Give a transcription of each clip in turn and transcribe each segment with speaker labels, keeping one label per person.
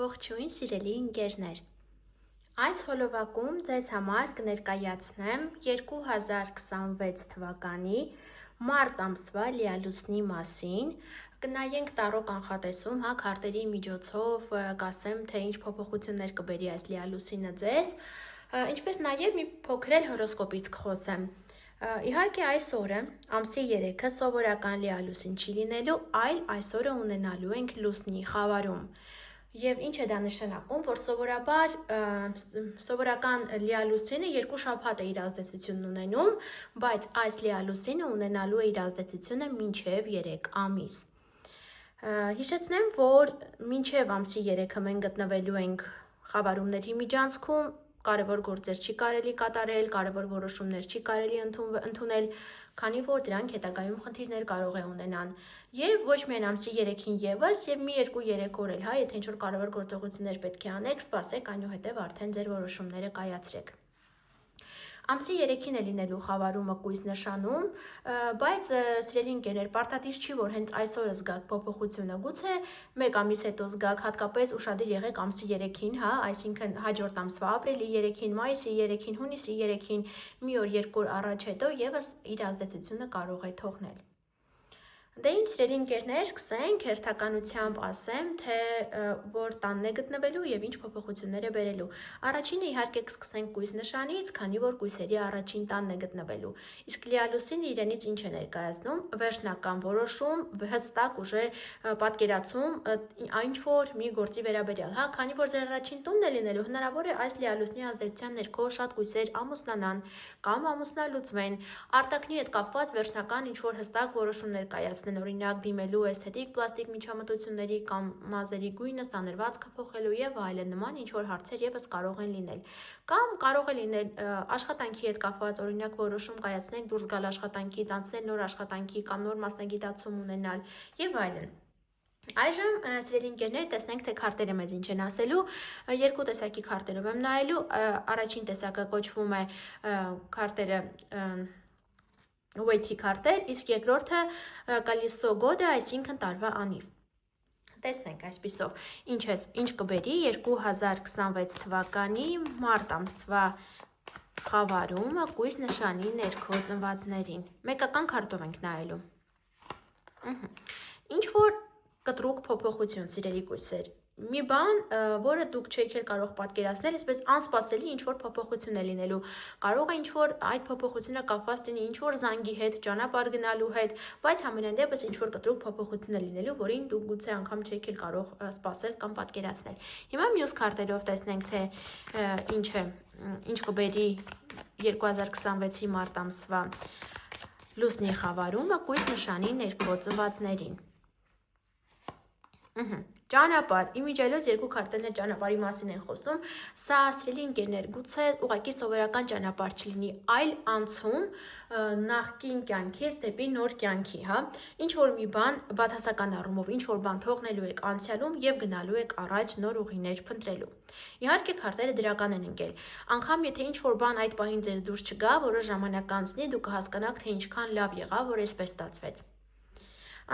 Speaker 1: Ողջույն սիրելի ընկերներ, այս հոլովակում ձեզ համար կներկայացնեմ 2026 թվականի մարտ ամսվա լիալուսնի մասին, կնայենք տարո կանխատեսում, քարտերի միջոցով կասեմ, թե ինչ փոփոխություններ կբերի այս լիալուսինը ձեզ, ինչպես նաև մի փոքր էլ հորոսկոպից կխոսեմ։ Իհարկե այս օրը, ամսի 3-ը սովորական լիալուսին չի լինելու, այլ այս օրը ունենալու ենք լուսնի խավարում։ Եվ ինչ է դա նշանակում, որ սովորական լիալուսինը 2 շաբաթ է իր ազդեցությունն ունենում, բայց այս լիալուսինը ունենալու է իր ազդեցությունը մինչև 3 ամիս։ Հիշեցնեմ, որ մինչև ամսի 3-ը մենք գտնվելու ենք խավարումների միջանցքում, կարևոր գործեր չի կարելի կատարել, կարևոր որոշումներ չի կարելի ընդունել, քանի որ դրանք հետագայում խնդիրներ կարող է ունենան։ Եվ ոչ միայն ամսի 3-ին եւս, եւ մի 2-3 օր էլ, եթե ինչ-որ կարևոր գործողություններ պետք է անեք, սպասեք, այնուհետև արդեն ձեր որոշումները կայացրեք։ Ամսի 3-ին է լինելու խավարումը կույս նշանում, բայց սիրելի ընկերներ, պարտադիր չի, որ հենց այսօր զգաք փոփոխությունը, գուցե 1 ամիս հետո զգաք, հատկապես ուշադիր եղեք ամսի 3-ին, այսինքն հաջորդ ամսվա ապրիլի 3-ին, մայիսի 3-ին, հունիսի 3-ին, մի օր 2 օր առաջ հետո եւս իր ազդեցությունը կարող է թողնել։ Դե ինչ սիրելի ընկերներ, սկսենք հերթականությամբ ասեմ, թե որ տանն է գտնվելու եւ ինչ փոփոխություններ է բերելու։ Առաջինը իհարկե կսկսենք կույս նշանից, քանի որ կույսերի առաջին տանն է գտնվելու։ Իսկ լիալուսինը իրենից ինչ է ներկայացնում, վերջնական որոշում, հստակ ուժե պատկերացում ինչ որ մի գործի վերաբերյալ, քանի որ ձեր առաջին տունն է լինելու, հնարավոր է այս լիալուսնի ազդեցության ներքո շատ կույսեր ամուսնանան կամ ամուսնալուծվեն, արտաքնի հետ կապված վերջնական ինչ որ հստակ որոշումներ կայացնեն, օրինակ դիմելու էսթետիկ պլաստիկ միջամտությունների կամ մազերի գույնը, սանրվածքը փոխելու եւ այլն նման ինչ որ հարցեր եւս կարող են լինել։ Կամ կարող է լինել աշխատանքի հետ կապված, օրինակ որոշում կայացնել դուրս գալ աշխատանքից, անցնել նոր աշխատանքի կամ նոր մասնագիտացում ունենալ եւ այլն։ Այժմ սիրելի ընկերներ, տեսնենք թե քարտերը մեզ ինչ են ասելու։ 2 տեսակի քարտերով եմ նայելու։ Առաջին տեսակը կոչվում է քարտերը Weighty քարտեր, իսկ երկրորդը Կալիսո գոդը, այսինքն տարվա անիվ։ Տեսնենք այսպիսով, ինչ կբերի 2026 թվականի մարտ ամսվա խավարումը կույս նշանի ներքո ծնվածներին։ Մեկական քարտով ենք նայելու։ Ինչ որ կտրուկ փոփոխություն, սիրելի կույսեր։ Մի բան, որը դուք չեք կարող պատկերացնել, այսպես անսպասելի ինչ որ փոփոխություն է լինելու։ Կարող է ինչ որ այդ փոփոխությունը կապված լինի ինչ որ զանգի հետ, ճանապարհ գնալու հետ, բայց համենայն դեպս ինչ որ կտրուկ փոփոխություն է լինելու, որին դուք գուցե անգամ չեք կարող սպասել կամ պատկերացնել։ Հիմա մյուս քարտերով տեսնենք, թե ինչ կբերի 2026-ի մարտ ամսվա լուսնի խավարումը կույս նշանի ներքո ծնվածներին։ Ճանապարհ, իմիջիայլոց 2 քարտերն է ճանապարհի մասին են խոսում, սա սիրելի ընկերներ, գուցե ուղղակի սովորական ճանապարհ չլինի, այլ անցում նախկին կյանքից դեպի նոր կյանքի, ինչ որ մի բան բացասական առումով, ինչ որ բան թողնելու եք անցյալում եւ գնալու եք առաջ նոր ուղիներ փնտրելու։ Իհարկե քարտերը դրական են ընկել, անգամ եթե ինչ որ բան այդ պահին ձեզ դուրս չգա, որոշ ժամանակ անցնի, դուք կհասկանաք, թե ինչքան լավ եղավ, որ այսպես ստացվեց։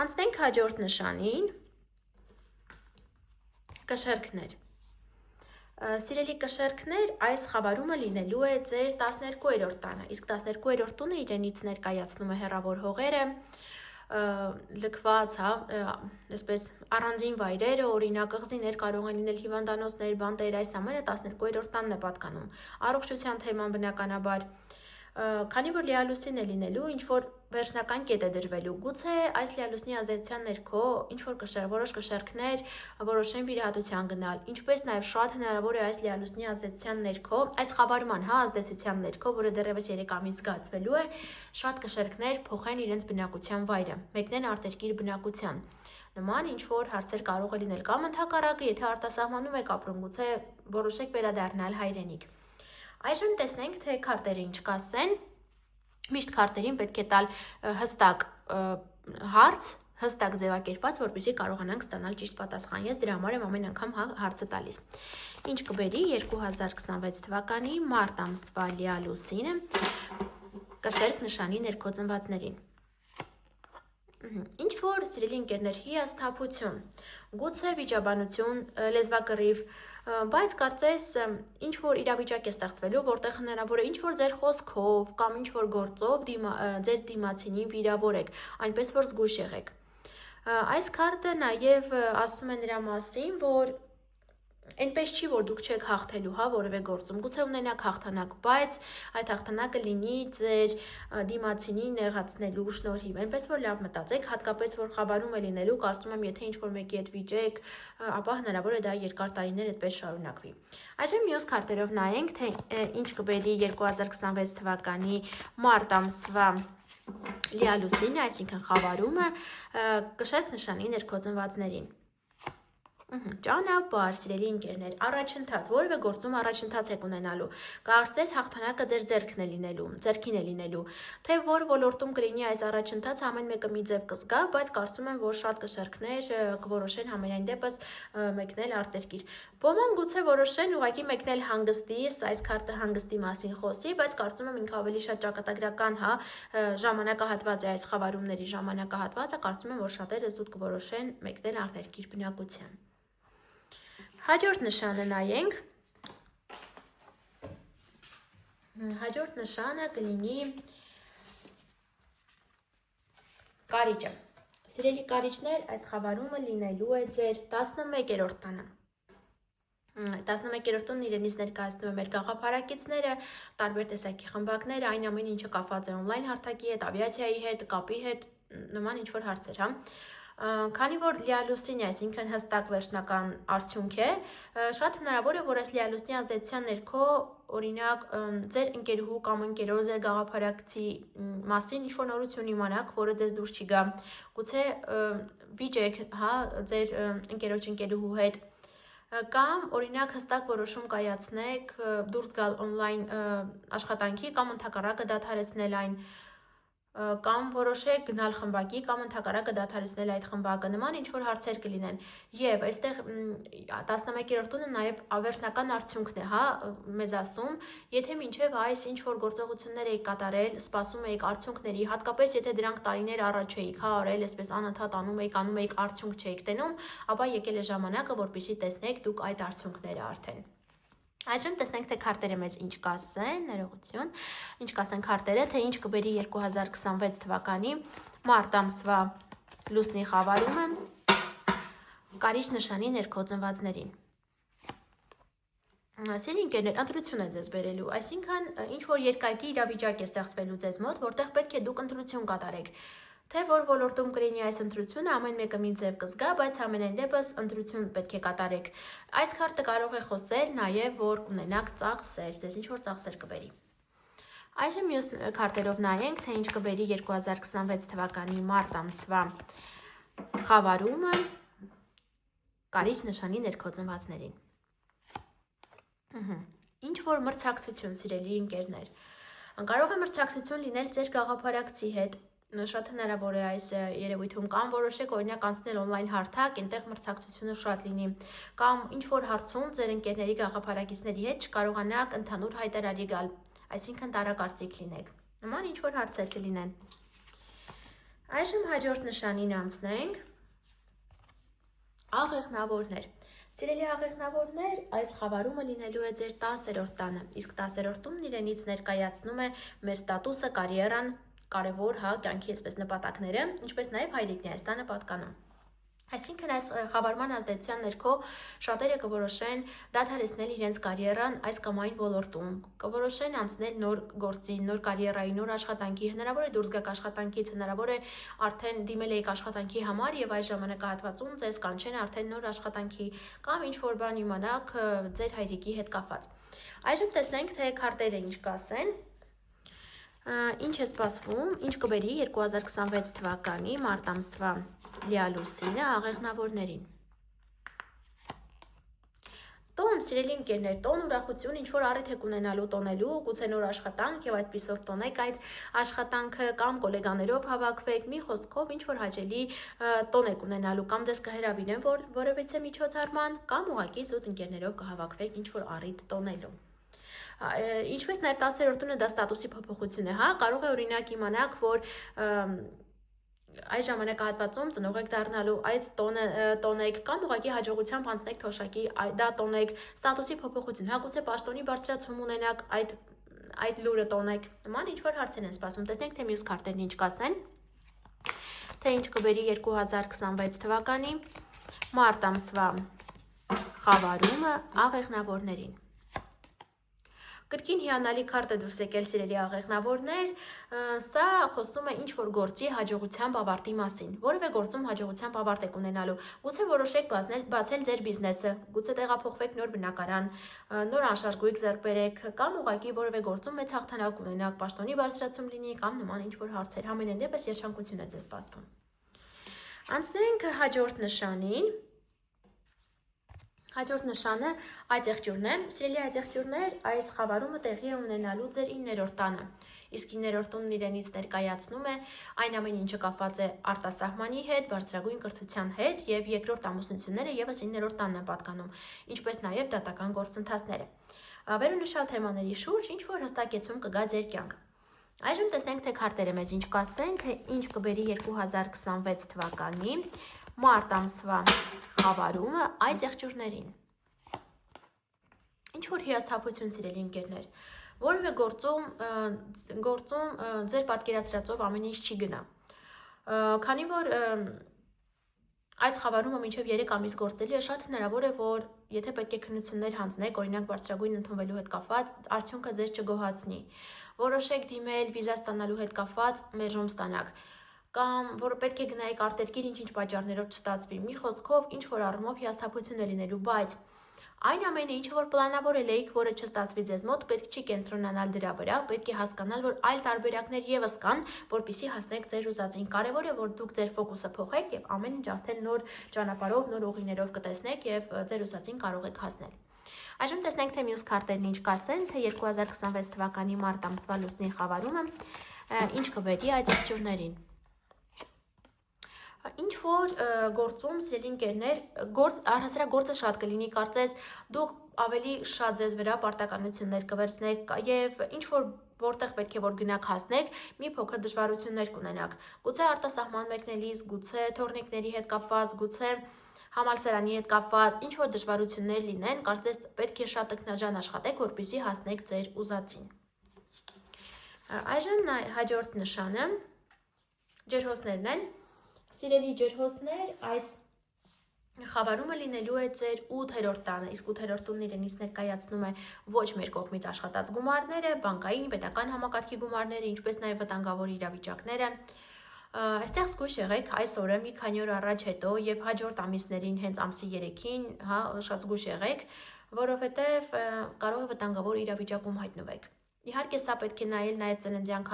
Speaker 1: Անցնենք հաջորդ նշանին։ Կշերքներ։ Սիրելի կշերքներ, այս խավարումը լինելու է ձեր 12-րդ տանը, իսկ 12-րդ տունը իրենից ներկայացնում է հեռավոր հողերը, լքված, այսպես առանձին վայրերը, օրինակ ըղձիներ կարող են լինել, հիվանդանոցներ, բանտեր, այս ամենը 12-րդ տանն է պատկանում։ Առողջության թեման բնականաբար, քանի որ լիալուսին է լինելու, ինչ որ վերջնական կետ է դրվելու, գուցե այս լիալուսնի ազդեցության ներքո ինչ որ որոշ կշերքներ որոշեն վիրահատության գնալ, ինչպես նաև շատ հնարավոր է այս լիալուսնի ազդեցության ներքո, այս խավարման ազդեցության ներքո, որը դեռևս 3 ամիս զգացվելու է, շատ կշերքներ փոխեն իրենց բնակության վայրը, մեկնեն արտերկիր բնակության։ Նման ինչ որ հարցեր կարող է լինել կամ ընդհակառակը, եթե արտասահմանում եք ապրում, գուցե որոշեք վերադառնալ հայրենիք։ Այժմ տեսնենք, թե քարտերը ինչ կասեն։ Միշտ քարտերին պետք է տալ հստակ հարց, հստակ ձևակերպած, որպեսզի կարողանանք ստանալ ճիշտ պատասխան։ Ես դրա համար եմ ամեն անգամ հարցը տալիս։ Ինչ կբերի 2026 թվականի մարտ ամսվա լիալուսինը կշերք նշանի ներքո ծնվածներին։ Ինչ որ սիրելի ընկերներ, հիասթափություն, գուցե վիճաբանություն, լեզվակռիվ, բայց կարծես ինչ որ իրավիճակ է ստեղծվելու, որտեղ հնարավոր է ինչ որ ձեր խոսքով կամ ինչ որ գործով ձեր դիմացինին վիրավորեք, այնպես որ զգույշ եղեք։ Այս քարտը նաև ասում է նրա մասին, որ այնպես չի, որ դուք չեք հաղթելու, հա, որևէ գործում, գուցե ունենաք հաղթանակ, բայց այդ հաղթանակը լինի ձեր դիմացինին նեղացնելու շնորհիվ, այնպես որ լավ մտածեք, հատկապես որ խաբարում է լինելու, կարծում եմ, եթե ինչ-որ մեկի հետ վիճեք, ապա հնարավոր է դա երկար տարիներ այդպես շարունակվի։ Այժմ մյուս քարտերով նայենք, թե ինչ կբերի 2026 թվականի մարտ ամսվա լիալուսինը, այսինքն խավարումը, կշերք նշանի ներքո ծնվածներին։ Ճանապարհ, սիրելի ընկերներ, առաջընթաց, որևէ գործում առաջընթաց եք ունենալու, կարծես հաղթանակը ձեր ձեռքին է լինելու, թե որ ոլորտում կլինի այս առաջընթացը, ամեն մեկը մի ձև կզգա, բայց կարծում եմ, որ շատ կշերքներ կորոշեն համենայն դեպս մեկնել արտերկիր։ Ոմանք գուցե որոշեն ուղղակի մեկնել հանգստի, այս քարտը հանգստի մասին խոսի, բայց կարծում եմ ինքը ավելի շատ ճակատագրական, հա, ժամանակահատված է այս խավարումների ժամանակահատվածը, կարծում եմ, որ շատերը զուտ կորոշեն մեկնել արտերկիր բնակության։ Հաջորդ նշանը նայենք, հաջորդ նշանը կլինի կարիճը, սիրելի կարիճներ, այս խավարումը լինելու է ձեր 11-րդ տանը, 11-րդ տունն իրենից ներկայացնում է մեր գաղափարակիցները, տարբեր տեսակի խմբակները, այն ամեն ինչը կապված է օնլայն հարթակի հետ, ավիացիայի հետ, կապի հետ, նման ինչ-որ հարցեր, հա։ Քանի որ լիալուսին է, այսինքն հստակ վերջնական արդյունք է, շատ հնարավոր է, որ այս լիալուսնի ազդեցության ներքո, օրինակ, ձեր ընկերուհու կամ ընկերոջ ձեր գաղափարակցի մասին ինչ-որ նորություն իմանաք, որը ձեզ դուր չի գա, գուցե վիճեք, հա, ձեր ընկերոջ-ընկերուհու հետ, կամ օրինակ հստակ որոշում կայացնեք դուրս գալ օնլայն աշխատանքի կամ ընդհակառակը դադարեցնել այն, կամ որոշեք գնալ խմբակի կամ ընդհակառակը դադարեցնել այդ խմբակը, նման ինչ-որ հարցեր կլինեն։ Եվ այստեղ 11-րդ տունը նաև ավերջնական արդյունքն է, հա, մեզ ասում, եթե մինչև այս ինչ-որ գործողություններ եք կատարել, սպասում եք արդյունքների, հատկապես եթե դրանք տարիներ առաջ էիք, հա, արել, այսպես անընդհատ անում էիք, արդյունք չէիք տենում, ապա եկել է ժամանակը, որպեսզի տեսնեք դուք այդ արդյունքները արդեն։ Այժմ տեսնենք, թե քարտերը մեզ ինչ կասեն, ներողություն, ինչ կասեն քարտերը, թե ինչ կբերի 2026 թվականի մարտ ամսվա լուսնի խավարումը կարիճ նշանի ներքո ծնվածներին։ Սիրելի ընկերներ, ընտրություն է ձեզ բերելու, այսինքն ինչ որ երկակի իրավիճակ է ստեղծվելու ձեզ մոտ, որտեղ պետք է դուք ընտրություն կատարեք։ Թե որ ոլորտում կլինի այս ընտրությունը, ամեն մեկը մի ձև կզգա, բայց ամենայն դեպս ընտրություն պետք է կատարեք։ Այս քարտը կարող է խոսել նաև, որ կունենաք ծախսեր, ձեզ ինչ որ ծախսեր կբերի։ Այժմ մյուս քարտերով նայենք, թե ինչ կբերի 2026 թվականի մարտ ամսվա խավարումը կարիճ նշանի ներքո ծնվածներին։ Ինչ որ մրցակցություն, սիրելի ընկերներ, կարող է մրցակցություն լինել ձեր գաղափարակցի հետ, շատ հնարավոր է այս երևույթում, կամ որոշեք օրինակ անցնել օնլայն հարթակ, այնտեղ մրցակցությունը շատ լինի, կամ ինչ որ հարցում ձեր ընկերների գաղափարակիցների հետ չկարողանաք ընդհանուր հայտարարի գալ, այսինքն տարակարծիք լինեք, նման ինչ որ հարցեր կլինեն։ Այժմ հաջորդ նշանին անցնենք, աղեղնավորներ։ Սիրելի աղեղնավորներ, այս խավարումը լինելու է ձեր 10-րդ տանը, իսկ 10-րդ տունն իրենից ներկայացնում է մեր ստատուսը, կարիերան, կարևոր, հա, կյանքի այսպես նպատակները, ինչպես նաև հայրիկն է այս տանը պատկանում։ Այսինքն այս խավարման ազդեցության ներքո շատերը կորոշեն դադարեցնել իրենց կարիերան այս կամ այն ոլորտում, կորոշեն անցնել նոր գործի, նոր կարիերայի, նոր աշխատանքի, հնարավոր է դուրս գաք աշխատանքից, հնարավոր է արդեն դիմել եք աշխատանքի համար եւ այս ժամանակահատվածում ձեզ կանչեն արդեն նոր աշխատանքի կամ ինչ որ բան իմանաք ձեր հայրիկի հետ կապված։ Այժմ տեսնենք, թե քարտերը ինչ կասեն։ Ինչ է սպասվում, ինչ կբերի 2026 թվականի մարտ ամսվա լիալուսինը աղեղնավորներին։ Տոն, սիրելի ընկերներ, տոն ուրախություն, ինչ որ առիթ եք ունենալու տոնելու, գուցե նոր աշխատանք եւ այդպիսով տոնեք այդ աշխատանքը կամ գոլեգաներով հավաքվեք, մի խոսքով ինչ որ հաճելի տոն եք ունենալու կամ ձեզ կհրավիրեն որևիցե միջոցառման կամ ուղղակի զուտ ընկերներով կհավաքվեք ինչ որ առիթ տոնելու։ Ինչպես նաև 10-րդ տունը դա ստատուսի փոփոխություն է, հա, կարող է օրինակ իմանաք, որ այդ ժամանակահատվածում ծնող եք դառնալու, այդ տոնեք կամ ուղղակի հաջողությամբ անցնեք թոշակի, դա տոնեք, ստատուսի փոփոխություն, հակուցե պաշտոնի բարձրացում ունենաք, այդ լուրը տոնեք, նման ինչ-որ հարցեր են սպասում, տեսնենք, թե մյուս քարտերն ինչ կասեն, թե ինչ կբերի 2026 թվականի մարտ ամսվա խավարումը աղեղնավորներին։ Կրկին հիանալի քարտը դուրս եկել սիրելի աղեղնավորներ, սա խոսում է ինչ-որ գործի հաջողությամբ ավարտի մասին, որևէ գործում հաջողությամբ ավարտ եք ունենալու, գուցե որոշեք բացել ձեր բիզնեսը, գուցե տեղափոխվեք նոր բնակարան, նոր անշարժ գույք ձեռք բերեք, կամ ուղղակի որևէ գործում մեծ հաղթանակ ունենաք, պաշտոնի բարձրացում լինի կամ նման ինչ-որ հարցեր, համենայն դեպս երջանկություն է ձեզ սպասվում։ Անցնենք հաջորդ նշանին։ Հաջորդ նշանը այծեղջյուրն է, սիրելի այծեղջյուրներ, այս խավարումը տեղի է ունենալու ձեր 9-րդ տանը, իսկ 9-րդ տունն իրենից ներկայացնում է այն ամեն ինչը կապված է արտասահմանի հետ, բարձրագույն կրթության հետ եւ երկրորդ ամուսնությունները եւս 9-րդ տանն են պատկանում, ինչպես նաեւ դատական գործընթացները։ Վերոնշյալ թեմաների շուրջ ինչ որ հստակեցում կգա ձեր կյանք։ Այժմ տեսնենք, թե քարտերը մեզ ինչ կասեն, թե ինչ կբերի 2026 թվականի մարտ ամսվա խավարումը այծեղջյուրներին։ Ինչ որ հիասթափություն, սիրելի ընկերներ, որևէ գործում ձեր պատկերացրածով ամեն ինչ չի գնա։ Քանի որ այս խավարումը մինչև 3 ամիս գործելու է, շատ հնարավոր է, որ եթե պետք է քննություններ հանձնեք, օրինակ բարձրագույն ընդունվելու հետ կապված, արդյունքը ձեզ չգոհացնի։ Որոշեք դիմել վիզա ստանալու հետ կապված, մերժում ստանաք, կամ որ պետք է գնայիք արտերկիր ինչ-ինչ պատճառներով չստացվի։ Մի խոսքով ինչ որ առումով հիասթափություն է լինելու, բայց այն ամենը, ինչը որ պլանավորել եք, որը չստացվի ձեզ մոտ, պետք չի կենտրոնանալ դրա վրա, պետք է հասկանալ, որ այլ տարբերակներ եւս կան, որպեսզի հասնեք ձեր ուզածին։ Կարևոր է, որ դուք ձեր ֆոկուսը փոխեք եւ ամեն ինչ արդեն նոր ճանապարհով, նոր ուղիներով կտեսնեք եւ ձեր ուզածին կարող եք հասնել։ Այժմ տեսնենք, թե մյուս քարտերն ինչ կասեն, թե 2026 թվականի մարտ ամսվա լուսնի խավարումը ինչ կբերի այծեղջյուրներին։ Ինչ որ գործում, սիրելի ընկերներ, առհասարակ գործը շատ կլինի, կարծես դուք ավելի շատ ձեզ վրա պարտականություններ կվերցնեք եւ ինչ որ որտեղ պետք է որ գնաք հասնեք, մի փոքր դժվարություններ կունենաք։ Գուցե արտասահման մեկնելիս, գուցե թորնիկների հետ կապված, գուցե համալսարանի հետ կապված, ինչ որ դժվարություններ լինեն, կարծես պետք է շատ տքնաջան աշխատեք, որպեսզի հասնեք ձեր ուզածին։ Այժմ հաջորդ նշանը ջերհոսներն են։ Սիրելի ջերհոսներ, այս խավարումը լինելու է ձեր 8-րդ տանը, իսկ 8-րդ տունն իրենից ներկայացնում է ոչ մեր կողմից աշխատած գումարները, բանկային, պետական համակարգի գումարները, ինչպես նաև վտանգավոր իրավիճակները։ Այստեղ զգույշ եղեք այս օրը մի քանի օր առաջ հետո եւ հաջորդ ամիսներին հենց ամսի 3-ին, շատ զգույշ եղեք, որովհետեւ կարող է վտանգավոր իրավիճակում հայտնվեք։ Իհարկե սա պետք է նայել նաև ծննդյան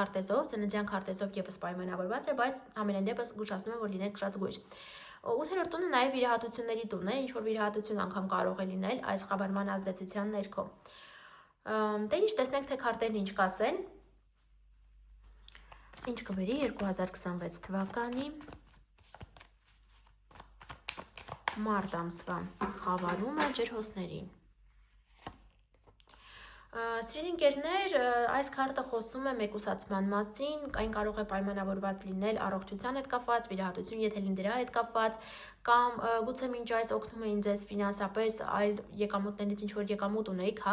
Speaker 1: քարտեզով եւս պայմանավորված է, բայց ամենայն դեպս զգուշացնում եմ, որ լինեք շատ զգույշ։ 8-րդ տունը նաև վիրահատությունների տուն է, ինչ որ վիրահատություն անգամ կարող է լինել այս խավարման ազդեցության ներքո։ Դե ինչ տեսնենք, թե քարտերն ինչ կասեն։ Ինչ կբերի 2026 թվականի մարտ ամսվա խավարումը ջերհոսներին։ Սիրելի ընկերներ, այս քարտը խոսում է մեկուսացման մասին, այն կարող է պայմանավորված լինել առողջության հետ կապված, վիրահատություն եթե դրա հետ կապված, կամ գուցե մինչ այս օգնում էին ձեզ ֆինանսապես այլ եկամուտներից ինչ որ եկամուտ ունեիք,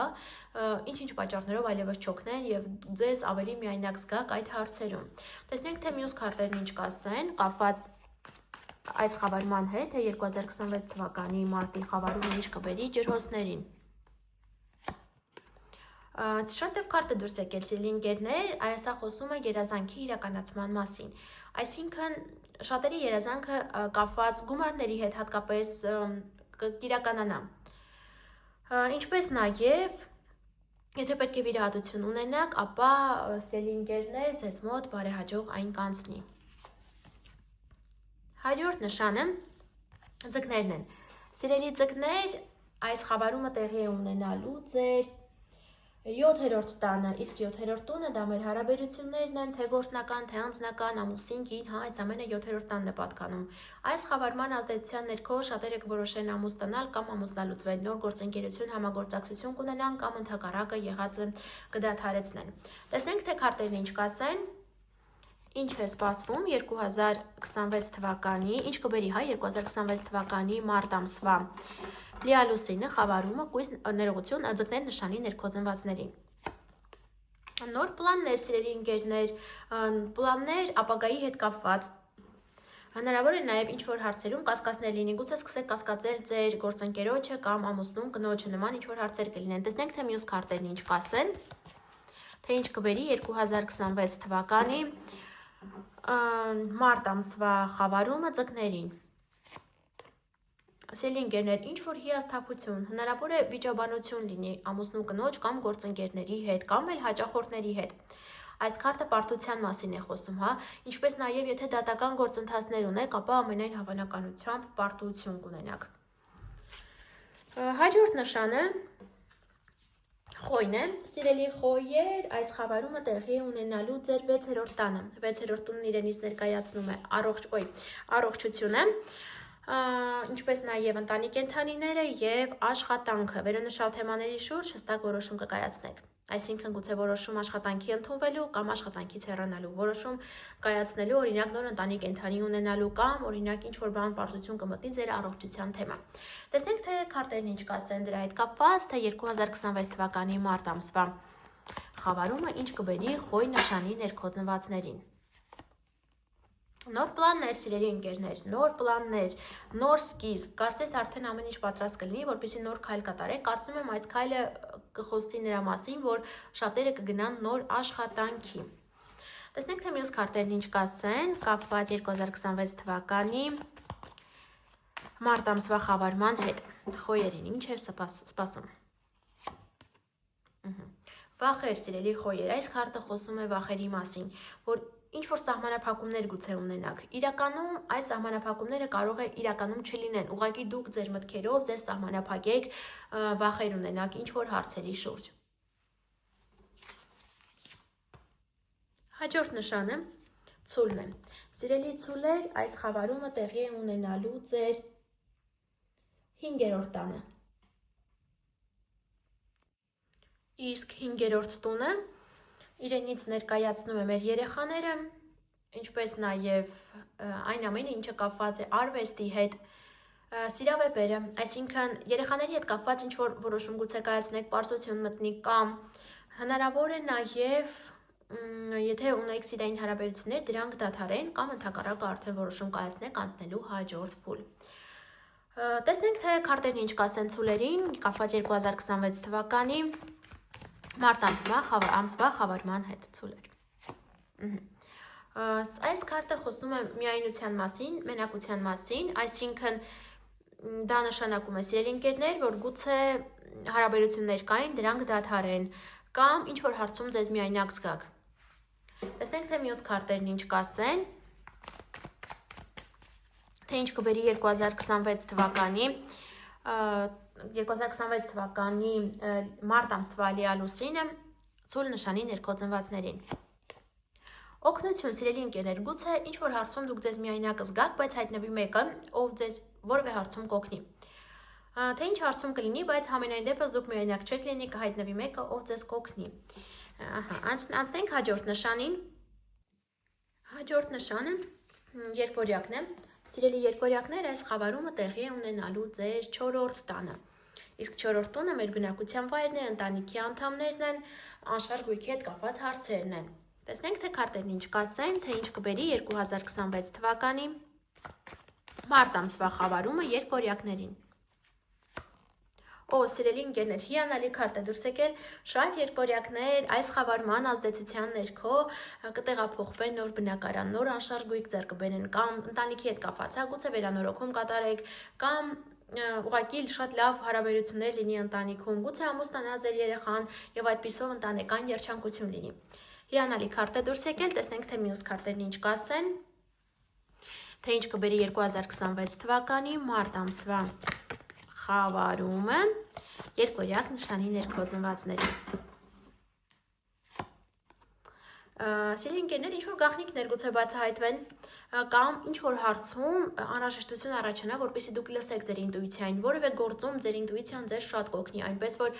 Speaker 1: ինչ-ինչ պատճառներով այլևս չօգնեն եւ ձեզ ավելի միայնակ զգաք այդ հարցերում։ Տեսնենք, թե մյուս քարտերն ինչ կասեն, կապված այս խավարման հետ, թե 2026 թվականի մարտի խավարումը ինչ կբերի ջերհոսներին։ Շատ դեպ քարտը դուրս եկել, սիրելի ընկերներ, այսա խոսում է երազանքի իրականացման մասին։ Այսինքն շատերի երազանքը կապված գումարների հետ հատկապես կիրականանա։ Ինչպես նաև, եթե պետք է վիրահատություն ունենաք, ապա սիրելի ընկերներ, ձեզ մոտ բարեհաջող այն կանցնի։ Հաջորդ նշանը ձկներն են։ Սիրելի ձկներ, այս խավարումը տեղի է ունենալու ձեր 7-րդ տանը, իսկ 7-րդ տունը դա մեր հարաբերություններն են, թե գործնական, թե անձնական, ամուսին, կին, այս ամենը 7-րդ տանն է պատկանում։ Այս խավարման ազդեցության ներքո շատերը կորոշեն ամուսնանալ կամ ամուսնալուծվել, նոր գործընկերություն, համագործակցություն կունենան կամ ընդհակառակը եղածը կդադարեցնեն։ Տեսնենք, թե քարտերն ինչ կասեն։ Ինչ է սպասվում 2026 թվականի, ինչ կբերի 2026 թվականի մարտ ամսվա լիալուսինը, խավարումը, կույս ներողություն, ձկներ նշանի ներքոծնվածներին։ Նոր պլաններ, սիրելի ընկերներ, պլաններ ապագայի հետ կապված։ Հնարավոր է նաև ինչ-որ հարցերում կասկածներ լինի, գուցե սկսեք կասկածել ձեր գործընկերոջը կամ ամուսնուն, կնոջը նման ինչ-որ հարցեր կլինեն։ Տեսնենք, թե մյուս քարտերն ինչ կասեն, թե ինչ կբերի 2026 թվականի մարտ ամսվա խավարումը ձկներին։ Սիրելի ընկերներ, ինչ-որ հիասթափություն, հնարավոր է վիճաբանություն լինի ամուսնու, կնոջ կամ գործընկերների հետ, կամ էլ հաճախորդների հետ։ Այս քարտը պարտության մասին է խոսում, հա, ինչպես նաև եթե դատական գործընթացներ ունեք, ապա ամենայն հավանականությամբ պարտություն կունենաք։ Հաջորդ նշանը խոյն է, սիրելի խոյեր, այս խավարումը տեղի է ունենալու ձեր 6-րդ տանը։ 6-րդ տունն իրենից ներկայացնում է առողջությունը, ինչպես նաև ընտանի կենդանիները եւ աշխատանքը։ Վերոնշյալ թեմաների շուրջ հստակ որոշում կկայացնեք։ Այսինքն գուցե որոշում աշխատանքի ընդունվելու կամ աշխատանքից հեռանալու, որոշում կայացնելու, օրինակ նոր ընտանի կենդանի ունենալու կամ օրինակ ինչ-որ բան պարզություն կմտնի ձեր առողջության թեմա։ Տեսնենք, թե քարտերն ինչ կասեն դրա հետ կապված, թե 2026 թվականի մարտ ամսվա խավարումը ինչ կբերի խոյ նշանի ներքոծնվածներին։ Նոր պլաններ, սիրելի ընկերներ, նոր պլաններ, նոր սկիզբ, կարծես արդեն ամեն ինչ պատրաստ կլինի, որպեսզի նոր քայլ կատարեք, կարծում եմ այս քայլը կխոսի նրա մասին, որ շատերը կգնան նոր աշխատանքի։ Տեսնենք, թե մյուս քարտերն ինչ կասեն, կապված 2026 թվականի մարտ ամսվա խավարման հետ, խոյերին, ինչ է սպասում։ Վախեր, սիրելի խոյեր, այս քարտը խոսում է վախերի մասին, որ ինչ-որ սահմանափակումներ գուցե ունենաք։ Իրականում այս սահմանափակումները կարող է իրականում չլինեն, ուղղակի դուք ձեր մտքերով ձեզ սահմանափակեք, վախեր ունենաք ինչ-որ հարցերի շուրջ։ Հաջորդ նշանը ցուլն է։ Սիրելի ցուլեր, այս խավարումը տեղի է ունենալու ձեր 5-րդ տանը։ Իսկ 5-րդ տունը իրենից ներկայացնում է մեր երեխաները, ինչպես նաև այն ամենը, ինչը կապված է արվեստի հետ, սիրավեպերը, այսինքն երեխաների հետ կապված ինչ-որ որոշում գուցե կայացնեք, պարզություն մտնի կամ հնարավոր է նաև, եթե ունեք սիրային հարաբերություններ, դրանք դադարեն կամ ընդհակառակը արդեն որոշում կայացնեք անցնելու հաջորդ փուլ։ Տեսնենք, թե քարտերն ինչ կասեն ցուլերին, կապված 2026 թվականի մարտ ամսվա խավարման հետ ցուլեր։ Այս քարտը խոսում է միայնության մասին, մենակության մասին, այսինքն դա նշանակում է, սիրելի ընկերներ, որ գուցե հարաբերություններ կային, դրանք դադարեն կամ ինչ-որ հարցում ձեզ միայնակ զգաք։ Տեսնենք, թե մյուս քարտերն ինչ կասեն, թե ինչ կբերի 2026 թվականի մարտ ամսվա լիալուսինը ցուլ նշանի ներքոծնվածներին։ Օգնություն, սիրելի ընկերներ, գուցե ինչ-որ հարցում դուք ձեզ միայնակ զգաք, բայց հայտնվի մեկը, ով ձեզ որևէ հարցում կօգնի։ Թե ինչ հարցում կլինի, բայց համենայն դեպս դուք միայնակ չեք լինի, կհայտնվի մեկը, ով ձեզ կօգնի։ Անցնենք հաջորդ նշանին։ Հաջորդ նշանը երկորյակն է։ Սիրելի երկորյակներ, այս խավարումը տեղի է ունենալու ձեր 4-րդ տանը։ Իսկ 4-րդ տունը մեր բնակության վայրն է, ընտանիքի անդամներն են, անշարժ գույքի հետ կապված հարցերն են։ Տեսնենք, թե քարտերն ինչ կասեն, թե ինչ կբերի 2026 թվականի մարտ ամսվա խավարումը երկորյակներին։ Սիրելի ընկերներ, հիանալի քարտ է դուրս եկել, շատ երկորյակներ այս խավարման ազդեցության ներքո կտեղափոխվեն նոր բնակարան, նոր անշարժ գույք ձեռք կբերեն կամ ընտանիքի հետ կապված, գուցե վերանորոգում կատարեք կամ ուղղակի շատ լավ հարաբերություններ լինի ընտանիքում, գուցե ամուսնանա ձեր երեխան եւ այդպիսով ընտանեկան երջանկություն լինի։ Հիանալի քարտ է դուրս եկել, տեսնենք, թե մյուս քարտերն ինչ կասեն, թե ինչ կբերի 2026 թվականի մարտ ամսվա խավարումը երկորյակ նշանի ներքոծնվածներին։ Սիրելի ընկերներ, ինչ-որ գաղտնիքներ գուցե բացահայտվեն կամ ինչ-որ հարցում անհրաժեշտություն առաջանա, որպեսզի դուք լսեք ձեր ինտուիցիային, որևէ գործում ձեր ինտուիցիան ձեզ շատ կօգնի, այնպես որ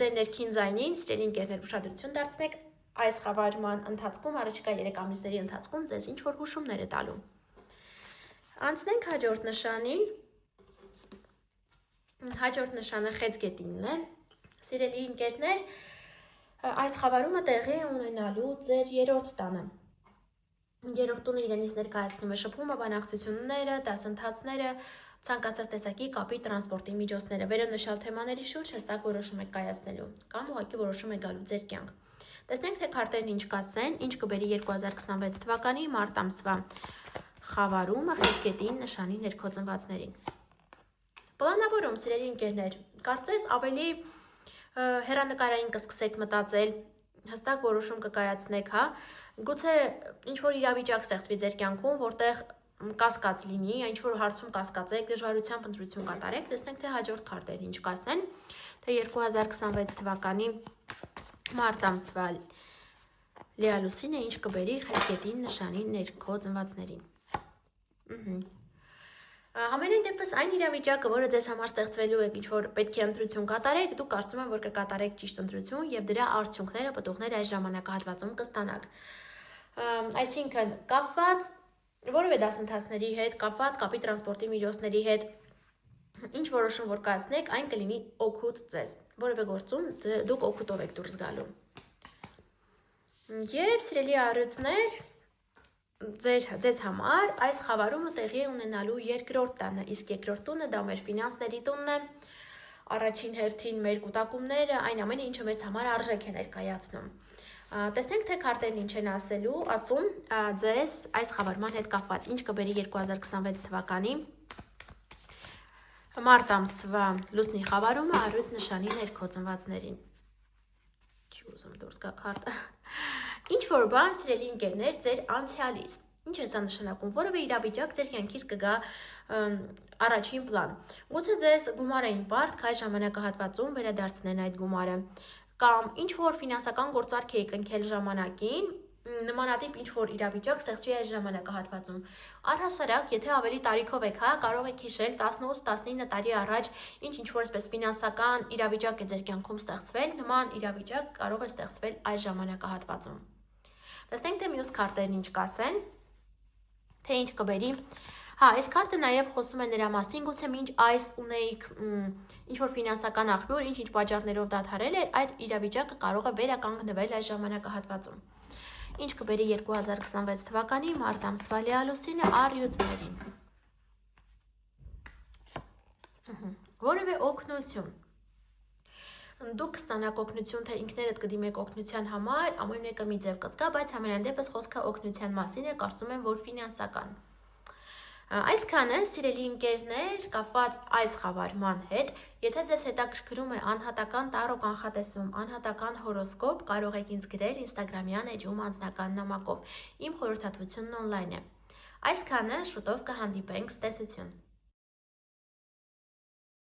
Speaker 1: ձեր ներքին ձայնին, սիրելի ընկերներ, ուշադրություն դարձնեք, այս խավարման ընթացքում, առաջիկա 3 ամիսների ընթացքում ձեզ ինչ-որ հուշումներ է տալու։ Անցնենք հաջորդ նշանին։ Հաջորդ նշանը խեցգետինն է։ Սիրելի ընկերներ, այս խավարումը տեղի է ունենալու ձեր երրորդ տանը։ Երրորդ տունը իրենից ներկայացնում է շփումը, բանակցությունները, դասընթացները, ցանկացած տեսակի կապի տրանսպորտի միջոցները, վերոնշյալ թեմաների շուրջ հստակ որոշում եք կայացնելու կամ ուղղակի որոշում եք գալու ձեր կյանք։ Տեսնենք, թե քարտերն ինչ կասեն, ինչ կբերի 2026 թվականի մարտ ամսվա խավարումը խեցգետին նշանի ներքո ծնվածներին։ Պլանավորում, սիրելի ընկերներ, կարծես ավելի հեռանկարային կսկսեք մտածել, հստակ որոշում կկայացնեք, հա, գուցե ինչ-որ իրավիճակ ստեղծվի ձեր կյանքում, որտեղ կասկած լինի, ինչ-որ հարցում կասկածեք, դժվարությամբ ընտրություն կատարեք, տեսնենք, թե հաջորդ քարտերն ինչ կասեն, թե 2026 թվականի մարտ ամսվա լիալուսինը ինչ կբերի խեցգետին նշանի ներքո ծնվածներին։ Համենայն դեպս այն իրավիճակը, որը ձեզ համար ստեղծվելու է, ինչ-որ պետք է ընտրություն կատարեք, դուք կարծում եմ, որ կկատարեք ճիշտ ընտրություն եւ դրա արդյունքները, պտուղները այս ժամանակահատվածում կստանաք։ Այսինքն, կապված որևէ դասընթացների հետ, կապված կապի տրանսպորտի միջոցների հետ, ինչ որոշում որ կայացնեք, այն կլինի օգուտ ձեզ։ Որևէ գործում դուք օգուտով եք դուրս գալու։ Եվ սիրելի առյուծներ, ձեզ համար այս խավարումը տեղի է ունենալու երկրորդ տանը, իսկ երկրորդ տունը դա մեր ֆինանսների տունն է, առաջին հերթին մեր կուտակումները, այն ամենը, ինչը մեզ համար արժեք է ներկայացնում։ Տեսնենք, թե քարտերն ինչ են ասում ձեզ այս խավարման հետ կապված, ինչ կբերի 2026 թվականի մարտ ամսվա լուսնի խավարումը առյուծ նշանի ներքո ծնվածներին։ Չի ուզում դուրս գա քարտը։ Ինչ որ բան, սիրելի ընկերներ, ձեր անցյալից։ Ինչ է սա նշանակում, որևէ իրավիճակ ձեր կյանքից կգա առաջին պլան։ Գուցե ձեզ գումար էին պարտք այս ժամանակահատվածում վերադարձնեն այդ գումարը, կամ ինչ որ ֆինանսական գործարք եք ընկել ժամանակին, նմանատիպ ինչ որ իրավիճակ ստեղծվի այս ժամանակահատվածում։ Առհասարակ, եթե ավելի տարիքով եք, հա, կարող եք հիշել 18-19 տարի առաջ ինչ որ այսպես ֆինանսական իրավիճակ է ձեր կյանքում ստեղծվել, նման իրավիճակ կարող է ստեղծվել այս ժամանակահատվածում։ Տեսնենք, թե մյուս քարտերն ինչ կասեն, թե ինչ կբերի։ Հա, այս քարտը նաև խոսում է նրա մասին, գուցե մինչ այս ունեիք ինչ-որ ֆինանսական աղբյուր, ինչ պատճառներով դադարել էր, այդ իրավիճակը կարող է վերականգնվել այս ժամանակահատվածում։ Ինչ կբերի 2026 թվականի մարտ ամսվա լիալուսինը առյուծներին։ Որևէ օգնություն։ Դուք կստանաք օգնություն, թե ինքներդ կդիմեք օգնության համար, ամեն մեկը մի ձև կզգա, բայց համենայն դեպս խոսքը օգնության մասին է, կարծում եմ, որ ֆինանսական։ Այսքանը, սիրելի ընկերներ, կապված այս խավարման հետ, եթե ձեզ հետաքրքրում է անհատական տարրո կանխատեսում, անհատական հորոսկոպ, կարող եք ինձ գրել Instagram-յան էջում անձնական նամակով։ Իմ խորհրդատվությունն on-line է։ Այսքանը, շուտով կհանդիպենք, ցտեսություն։